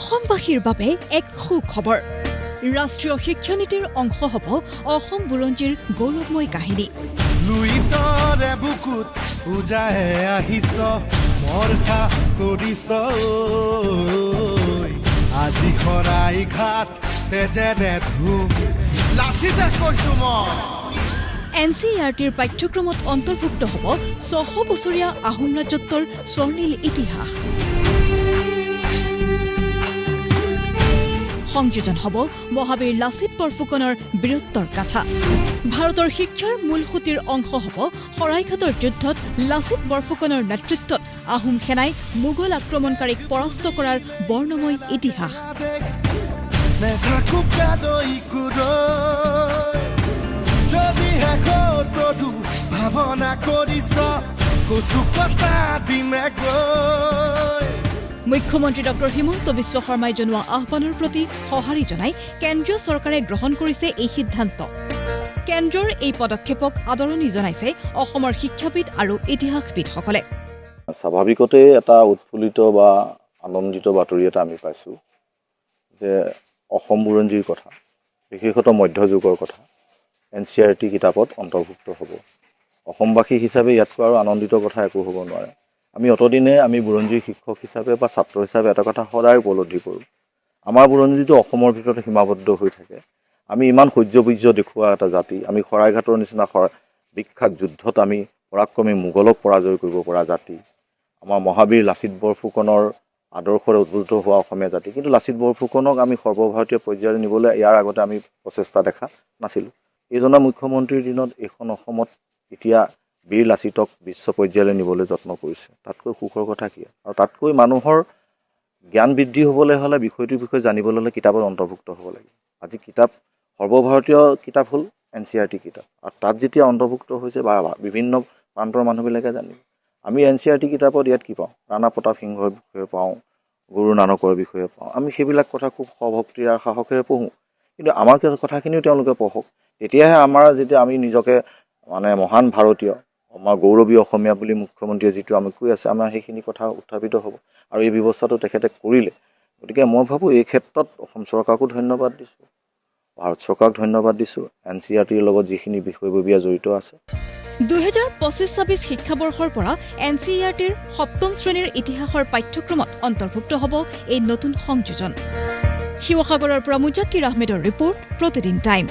অসমবাসীৰ বাবে এক সুখবৰ ৰাষ্ট্ৰীয় শিক্ষা নীতিৰ অংশ হ'ব অসম বুৰঞ্জীৰ গৌৰৱময় কাহিনী লুইতৰে বুকুত উজাহে আহিছ মৰখা কৰিছ আজি খৰাই ঘাট তেজেৰে ধুম লাচিতে কৈছো মই NCERTৰ পাঠ্যক্ৰমত অন্তৰ্ভুক্ত হ'ব 600 বছৰীয়া আহোম ৰাজত্বৰ স্বৰ্ণীল ইতিহাস সংযোজন হ'ব মহাবীৰ লাচিত বৰফুকনৰ বীৰত্বৰ গাথা ভাৰতৰ শিক্ষাৰ মূল সুঁতিৰ অংশ হ'ব শৰাইঘাটৰ যুদ্ধত লাচিত বৰফুকনৰ নেতৃত্বত আহোম সেনাই মোগল আক্ৰমণকাৰীক পৰাস্ত কৰাৰ বৰ্ণময় ইতিহাস ভাৱনা কৰিছ কচু কটা দিমে গৈ মুখ্যমন্ত্ৰী ডক্টৰ হিমন্ত বিশ্ব শৰ্মাই জনোৱা আহ্বানৰ প্ৰতি সঁহাৰি জনাই কেন্দ্ৰীয় চৰকাৰে গ্ৰহণ কৰিছে এই সিদ্ধান্ত কেন্দ্ৰৰ এই পদক্ষেপক আদৰণি জনাইছে অসমৰ শিক্ষাবিদ আৰু ইতিহাসবিদসকলে স্বাভাৱিকতে এটা উৎফুল্লিত বা আনন্দিত বাতৰি এটা আমি পাইছোঁ যে অসম বুৰঞ্জীৰ কথা বিশেষতঃ মধ্যযুগৰ কথা NCERT কিতাপত অন্তৰ্ভুক্ত হ'ব অসমবাসী হিচাপে ইয়াতকৈ আৰু আনন্দিত কথা একো হ'ব নোৱাৰে আমি অতদিনে আমি বুৰঞ্জীৰ শিক্ষক হিচাপে বা ছাত্ৰ হিচাপে এটা কথা সদায় উপলব্ধি কৰোঁ আমাৰ বুৰঞ্জীটো অসমৰ ভিতৰত সীমাবদ্ধ হৈ থাকে আমি ইমান সহ্যবীৰ্য দেখুওৱা এটা জাতি আমি শৰাইঘাটৰ নিচিনা বিখ্যাত যুদ্ধত আমি পৰাক্ৰমী মোগলক পৰাজয় কৰিব পৰা জাতি আমাৰ মহাবীৰ লাচিত বৰফুকনৰ আদৰ্শৰে উদ্বুদ্ধ হোৱা অসমীয়া জাতি কিন্তু লাচিত বৰফুকনক আমি সৰ্বভাৰতীয় পৰ্যায়লৈ নিবলৈ ইয়াৰ আগতে আমি প্ৰচেষ্টা দেখা নাছিলোঁ এইজনা মুখ্যমন্ত্ৰীৰ দিনত এইখন অসমত এতিয়া বীৰ লাচিতক বিশ্ব পৰ্যায়লৈ নিবলৈ যত্ন কৰিছে তাতকৈ সুখৰ কথা কি আৰু তাতকৈ মানুহৰ জ্ঞান বৃদ্ধি হ'বলৈ হ'লে বিষয়টোৰ বিষয়ে জানিবলৈ হ'লে কিতাপত অন্তৰ্ভুক্ত হ'ব লাগে আজি কিতাপ সৰ্বভাৰতীয় কিতাপ হ'ল NCERT কিতাপ আৰু তাত যেতিয়া অন্তৰ্ভুক্ত হৈছে বা বিভিন্ন প্ৰান্তৰ মানুহবিলাকে জানিব আমি NCERT কিতাপত ইয়াত কি পাওঁ ৰাণা প্ৰতাপ সিংহৰ বিষয়ে পাওঁ গুৰু নানকৰ বিষয়ে পাওঁ আমি সেইবিলাক কথা খুব সভক্তি আৰু সাহসেৰে পঢ়োঁ কিন্তু আমাৰ কথাখিনিও তেওঁলোকে পঢ়ক তেতিয়াহে আমাৰ যেতিয়া আমি নিজকে মানে মহান ভাৰতীয় আমাৰ গৌৰৱী অসমীয়া বুলি মুখ্যমন্ত্ৰীয়ে যিটো আমি কৈ আছে আমাৰ সেইখিনি কথা উত্থাপিত হ'ব আৰু এই ব্যৱস্থাটো তেখেতে কৰিলে গতিকে মই ভাবোঁ এই ক্ষেত্ৰত অসম চৰকাৰকো ধন্যবাদ দিছোঁ ভাৰত চৰকাৰক ধন্যবাদ দিছোঁ NCERTৰ লগত যিখিনি বিষয়ববীয়া জড়িত আছে 2025-26 শিক্ষাবৰ্ষৰ পৰা NCERTৰ 7ম শ্ৰেণীৰ ইতিহাসৰ পাঠ্যক্ৰমত অন্তৰ্ভুক্ত হ'ব এই নতুন সংযোজন শিৱসাগৰৰ পৰা মুজাক্কিৰ আহমেদৰ ৰিপৰ্ট প্ৰতিদিন টাইম